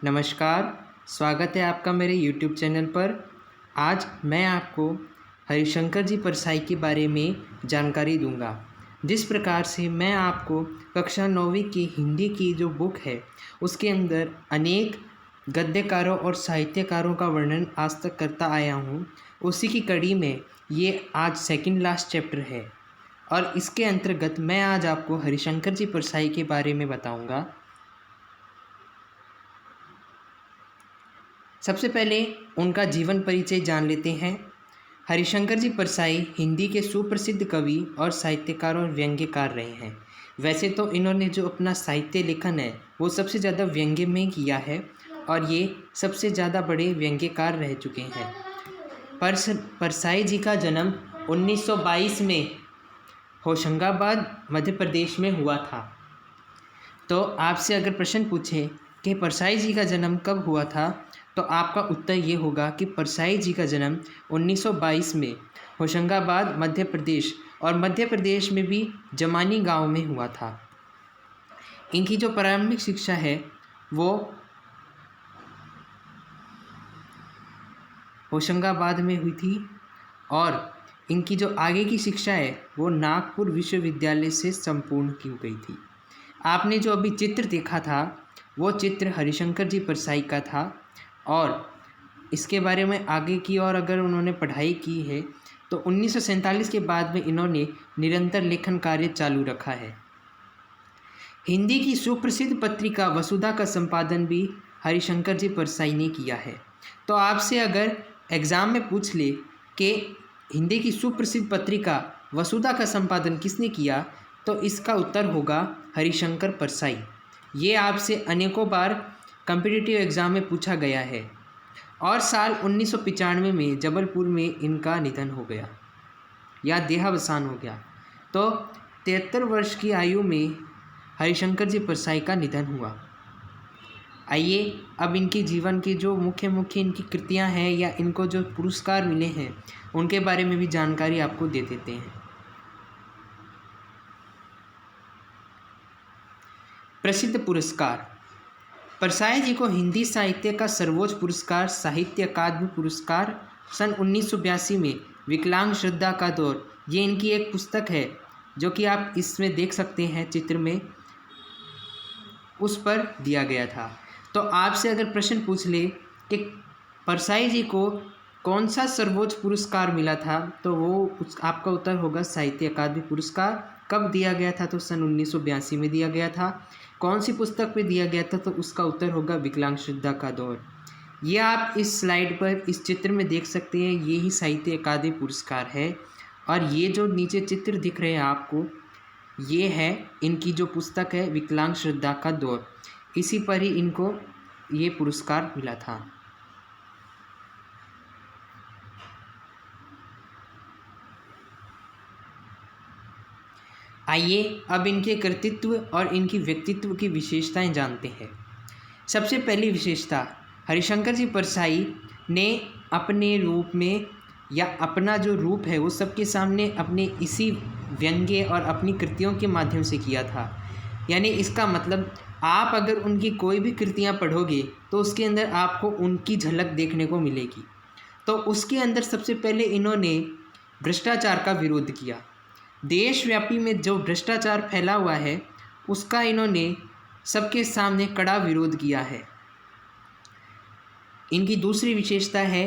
नमस्कार, स्वागत है आपका मेरे यूट्यूब चैनल पर। आज मैं आपको हरिशंकर जी परसाई के बारे में जानकारी दूंगा। जिस प्रकार से मैं आपको कक्षा 9वीं की हिंदी की जो बुक है उसके अंदर अनेक गद्यकारों और साहित्यकारों का वर्णन आज तक करता आया हूँ, उसी की कड़ी में ये आज सेकंड लास्ट चैप्टर है और इसके अंतर्गत मैं आज आपको हरिशंकर जी परसाई के बारे में बताऊँगा। सबसे पहले उनका जीवन परिचय जान लेते हैं। हरिशंकर जी परसाई हिंदी के सुप्रसिद्ध कवि और साहित्यकार और व्यंग्यकार रहे हैं। वैसे तो इन्होंने जो अपना साहित्य लेखन है वो सबसे ज़्यादा व्यंग्य में किया है और ये सबसे ज़्यादा बड़े व्यंग्यकार रह चुके हैं। परसाई जी का जन्म 1922 में होशंगाबाद मध्य प्रदेश में हुआ था। तो आपसे अगर प्रश्न पूछे कि परसाई जी का जन्म कब हुआ था, तो आपका उत्तर ये होगा कि परसाई जी का जन्म 1922 में होशंगाबाद मध्य प्रदेश और मध्य प्रदेश में भी जमानी गांव में हुआ था। इनकी जो प्रारंभिक शिक्षा है वो होशंगाबाद में हुई थी और इनकी जो आगे की शिक्षा है वो नागपुर विश्वविद्यालय से संपूर्ण की गई थी। आपने जो अभी चित्र देखा था वो चित्र हरिशंकर जी परसाई का था और इसके बारे में आगे की और अगर उन्होंने पढ़ाई की है तो 1947 के बाद में इन्होंने निरंतर लेखन कार्य चालू रखा है। हिंदी की सुप्रसिद्ध पत्रिका वसुधा का संपादन भी हरिशंकर जी परसाई ने किया है। तो आपसे अगर एग्ज़ाम में पूछ ले कि हिंदी की सुप्रसिद्ध पत्रिका वसुधा का संपादन किसने किया, तो इसका उत्तर होगा हरिशंकर परसाई। ये आपसे अनेकों बार कॉम्पिटिटिव एग्ज़ाम में पूछा गया है और साल 1995 में जबलपुर में इनका निधन हो गया या देहावसान हो गया। तो 73 वर्ष की आयु में हरिशंकर जी परसाई का निधन हुआ। आइए अब इनके जीवन की जो मुख्य इनकी कृतियां हैं या इनको जो पुरस्कार मिले हैं उनके बारे में भी जानकारी आपको दे देते हैं। प्रसिद्ध पुरस्कार। परसाई जी को हिंदी साहित्य का सर्वोच्च पुरस्कार साहित्य अकादमी पुरस्कार सन 1982 में विकलांग श्रद्धा का दौर, ये इनकी एक पुस्तक है जो कि आप इसमें देख सकते हैं चित्र में, उस पर दिया गया था। तो आपसे अगर प्रश्न पूछ ले कि परसाई जी को कौन सा सर्वोच्च पुरस्कार मिला था, तो वो आपका उत्तर होगा साहित्य अकादमी पुरस्कार। कब दिया गया था, तो सन 1982 में दिया गया था। कौन सी पुस्तक पे दिया गया था, तो उसका उत्तर होगा विकलांग श्रद्धा का दौर। ये आप इस स्लाइड पर इस चित्र में देख सकते हैं, ये ही साहित्य अकादमी पुरस्कार है और ये जो नीचे चित्र दिख रहे हैं आपको, ये है इनकी जो पुस्तक है विकलांग श्रद्धा का दौर, इसी पर ही इनको ये पुरस्कार मिला था। आइए अब इनके कृतित्व और इनकी व्यक्तित्व की विशेषताएं जानते हैं। सबसे पहली विशेषता, हरिशंकर जी परसाई ने अपने रूप में या अपना जो रूप है वो सबके सामने अपने इसी व्यंग्य और अपनी कृतियों के माध्यम से किया था। यानी इसका मतलब आप अगर उनकी कोई भी कृतियां पढ़ोगे तो उसके अंदर आपको उनकी झलक देखने को मिलेगी। तो उसके अंदर सबसे पहले इन्होंने भ्रष्टाचार का विरोध किया। देशव्यापी में जो भ्रष्टाचार फैला हुआ है उसका इन्होंने सबके सामने कड़ा विरोध किया है। इनकी दूसरी विशेषता है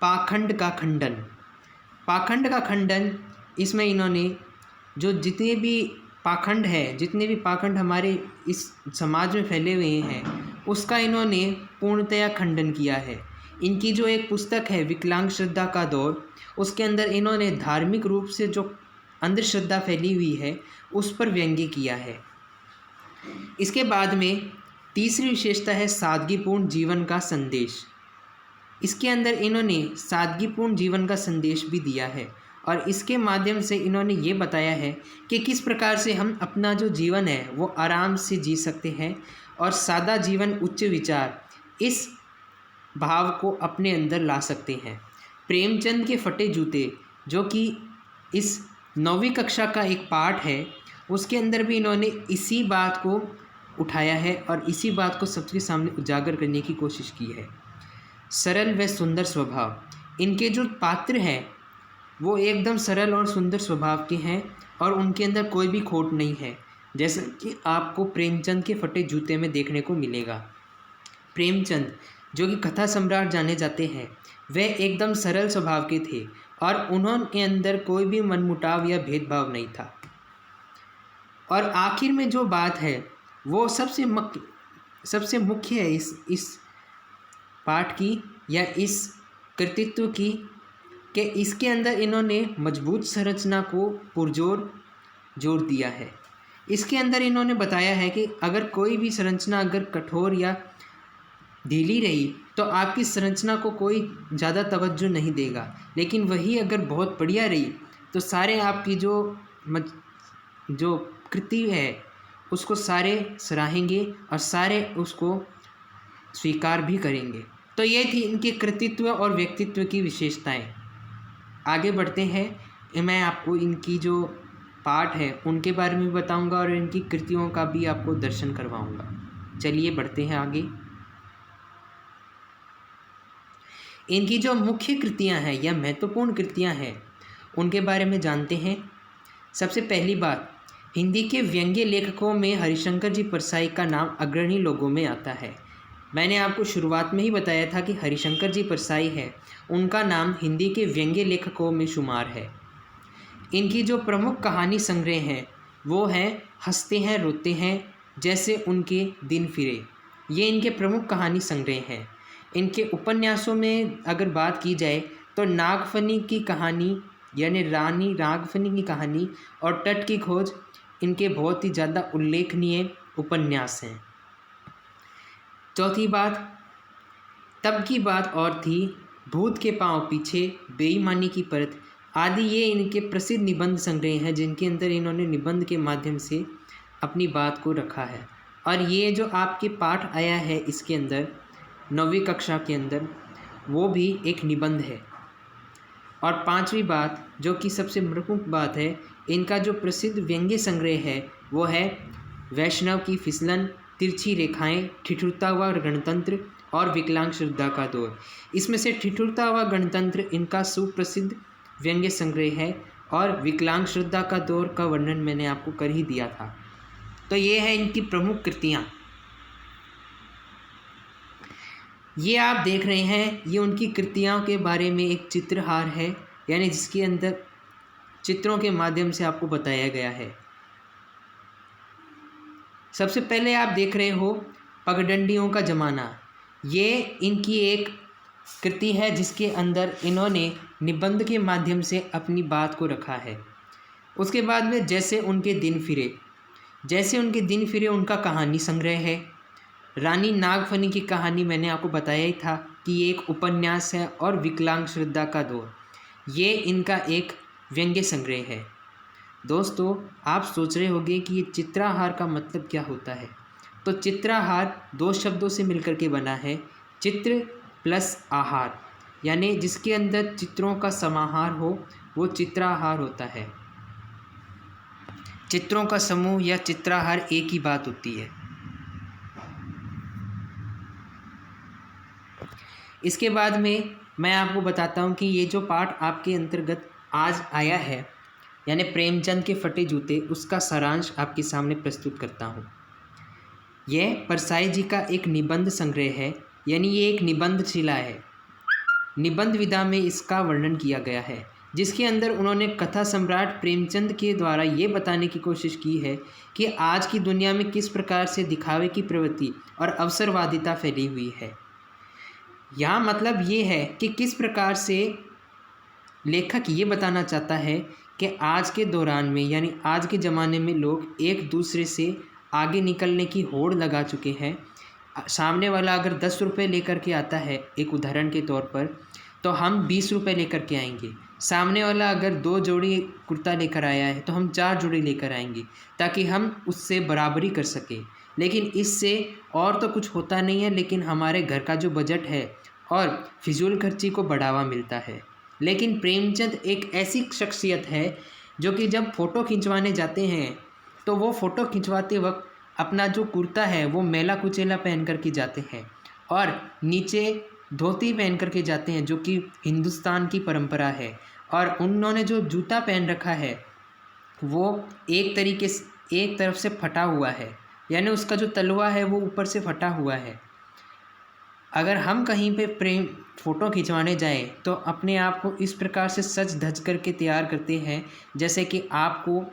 पाखंड का खंडन। पाखंड का खंडन, इसमें इन्होंने जो जितने भी पाखंड हमारे इस समाज में फैले हुए हैं उसका इन्होंने पूर्णतया खंडन किया है। इनकी जो एक पुस्तक है विकलांग श्रद्धा का दौर, उसके अंदर इन्होंने धार्मिक रूप से जो अंधश्रद्धा फैली हुई है उस पर व्यंग्य किया है। इसके बाद में तीसरी विशेषता है सादगीपूर्ण जीवन का संदेश। इसके अंदर इन्होंने सादगीपूर्ण जीवन का संदेश भी दिया है और इसके माध्यम से इन्होंने ये बताया है कि किस प्रकार से हम अपना जो जीवन है वो आराम से जी सकते हैं और सादा जीवन उच्च विचार, इस भाव को अपने अंदर ला सकते हैं। प्रेमचंद के फटे जूते, जो कि इस 9वीं कक्षा का एक पाठ है, उसके अंदर भी इन्होंने इसी बात को उठाया है और इसी बात को सबके सामने उजागर करने की कोशिश की है। सरल व सुंदर स्वभाव। इनके जो पात्र हैं वो एकदम सरल और सुंदर स्वभाव के हैं और उनके अंदर कोई भी खोट नहीं है, जैसा कि आपको प्रेमचंद के फटे जूते में देखने को मिलेगा। प्रेमचंद जो कि कथा सम्राट जाने जाते हैं, वे एकदम सरल स्वभाव के थे और उन्होंने अंदर कोई भी मनमुटाव या भेदभाव नहीं था। और आखिर में जो बात है वो सबसे मुख्य है इस पाठ की या इस कृतित्व की, कि इसके अंदर इन्होंने मजबूत संरचना को पुरजोर जोर दिया है। इसके अंदर इन्होंने बताया है कि अगर कोई भी संरचना अगर कठोर या ढीली रही तो आपकी संरचना को कोई ज़्यादा तवज्जो नहीं देगा, लेकिन वही अगर बहुत बढ़िया रही तो सारे आपकी जो कृति है उसको सारे सराहेंगे और सारे उसको स्वीकार भी करेंगे। तो ये थी इनके कृतित्व और व्यक्तित्व की विशेषताएं। आगे बढ़ते हैं, मैं आपको इनकी जो पाठ है उनके बारे में बताऊंगा और इनकी कृतियों का भी आपको दर्शन करवाऊंगा। चलिए बढ़ते हैं आगे। इनकी जो मुख्य कृतियां हैं या महत्वपूर्ण कृतियां हैं उनके बारे में जानते हैं। सबसे पहली बात, हिंदी के व्यंग्य लेखकों में हरिशंकर जी परसाई का नाम अग्रणी लोगों में आता है। मैंने आपको शुरुआत में ही बताया था कि हरिशंकर जी परसाई है, उनका नाम हिंदी के व्यंग्य लेखकों में शुमार है। इनकी जो प्रमुख कहानी संग्रह हैं वो हैं हंसते हैं रोते हैं, जैसे उनके दिन फिरे, ये इनके प्रमुख कहानी संग्रह हैं। इनके उपन्यासों में अगर बात की जाए तो नागफनी की कहानी यानी रानी नागफनी की कहानी और तट की खोज इनके बहुत ही ज़्यादा उल्लेखनीय उपन्यास हैं। चौथी बात, तब की बात और थी, भूत के पांव पीछे, बेईमानी की परत आदि ये इनके प्रसिद्ध निबंध संग्रह हैं, जिनके अंदर इन्होंने निबंध के माध्यम से अपनी बात को रखा है। और ये जो आपके पाठ आया है इसके अंदर 9वीं कक्षा के अंदर, वो भी एक निबंध है। और पांचवी बात जो कि सबसे प्रमुख बात है, इनका जो प्रसिद्ध व्यंग्य संग्रह है वो है वैष्णव की फिसलन, तिरछी रेखाएं, ठिठुरता हुआ गणतंत्र और विकलांग श्रद्धा का दौर। इसमें से ठिठुरता हुआ गणतंत्र इनका सुप्रसिद्ध व्यंग्य संग्रह है और विकलांग श्रद्धा का दौर का वर्णन मैंने आपको कर ही दिया था। तो ये है इनकी प्रमुख कृतियाँ। ये आप देख रहे हैं, ये उनकी कृतियों के बारे में एक चित्रहार है, यानी जिसके अंदर चित्रों के माध्यम से आपको बताया गया है। सबसे पहले आप देख रहे हो पगडंडियों का ज़माना। ये इनकी एक कृति है जिसके अंदर इन्होंने निबंध के माध्यम से अपनी बात को रखा है। उसके बाद में जैसे उनके दिन फिरे उनका कहानी संग्रह है। रानी नागफनी की कहानी मैंने आपको बताया ही था कि ये एक उपन्यास है। और विकलांग श्रद्धा का दौर, ये इनका एक व्यंग्य संग्रह है। दोस्तों, आप सोच रहे होंगे कि ये चित्राहार का मतलब क्या होता है। तो चित्राहार 2 शब्दों से मिलकर के बना है, चित्र प्लस आहार, यानी जिसके अंदर चित्रों का समाहार हो वो चित्राहार होता है। चित्रों का समूह या चित्राहार एक ही बात होती है। इसके बाद में मैं आपको बताता हूँ कि ये जो पाठ आपके अंतर्गत आज आया है, यानी प्रेमचंद के फटे जूते, उसका सारांश आपके सामने प्रस्तुत करता हूँ। यह परसाई जी का एक निबंध संग्रह है, यानी ये एक निबंध शिला है। निबंध विधा में इसका वर्णन किया गया है, जिसके अंदर उन्होंने कथा सम्राट प्रेमचंद के द्वारा ये बताने की कोशिश की है कि आज की दुनिया में किस प्रकार से दिखावे की प्रवृत्ति और अवसरवादिता फैली हुई है। यहाँ मतलब ये है कि किस प्रकार से लेखक ये बताना चाहता है कि आज के दौरान में, यानी आज के ज़माने में लोग एक दूसरे से आगे निकलने की होड़ लगा चुके हैं। सामने वाला अगर 10 रुपये लेकर के आता है, एक उदाहरण के तौर पर, तो हम 20 रुपये लेकर के आएंगे। सामने वाला अगर 2 जोड़ी कुर्ता लेकर आया है तो हम 4 जोड़ी लेकर आएंगे, ताकि हम उससे बराबरी कर सकें। लेकिन इससे और तो कुछ होता नहीं है, लेकिन हमारे घर का जो बजट है और फिजूल खर्ची को बढ़ावा मिलता है। लेकिन प्रेमचंद एक ऐसी शख्सियत है जो कि जब फ़ोटो खिंचवाने जाते हैं तो वो फ़ोटो खिंचवाते वक्त अपना जो कुर्ता है वो मेला कुचेला पहन कर के जाते हैं और नीचे धोती पहन कर के जाते हैं, जो कि हिंदुस्तान की परंपरा है। और उन्होंने जो जूता पहन रखा है वो एक तरफ से फटा हुआ है, यानी उसका जो तलवा है वो ऊपर से फटा हुआ है। अगर हम कहीं पे प्रेम फ़ोटो खिंचवाने जाएं तो अपने आप को इस प्रकार से सज धज करके तैयार करते हैं जैसे कि आपको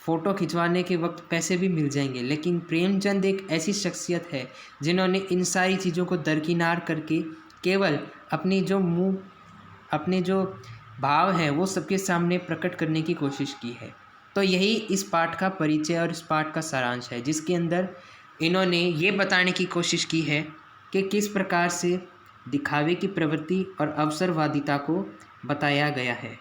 फ़ोटो खिंचवाने के वक्त पैसे भी मिल जाएंगे। लेकिन प्रेमचंद एक ऐसी शख्सियत है जिन्होंने इन सारी चीज़ों को दरकिनार करके केवल अपने जो भाव हैं वो सबके सामने प्रकट करने की कोशिश की है। तो यही इस पाठ का परिचय और इस पाठ का सारांश है, जिसके अंदर इन्होंने ये बताने की कोशिश की है कि किस प्रकार से दिखावे की प्रवृत्ति और अवसरवादिता को बताया गया है।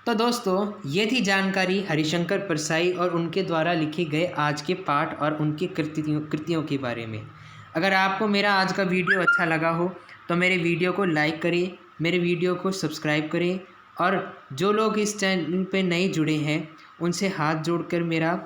तो दोस्तों, ये थी जानकारी हरिशंकर परसाई और उनके द्वारा लिखे गए आज के पाठ और उनकी कृतियों के बारे में। अगर आपको मेरा आज का वीडियो अच्छा लगा हो तो मेरे वीडियो को लाइक करें, मेरे वीडियो को सब्सक्राइब करें, और जो लोग इस चैनल पे नए जुड़े हैं उनसे हाथ जोड़कर मेरा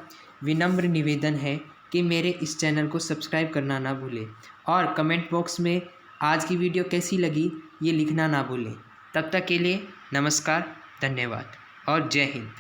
विनम्र निवेदन है कि मेरे इस चैनल को सब्सक्राइब करना ना भूलें और कमेंट बॉक्स में आज की वीडियो कैसी लगी ये लिखना ना भूलें। तब तक के लिए नमस्कार, धन्यवाद और जय हिंद।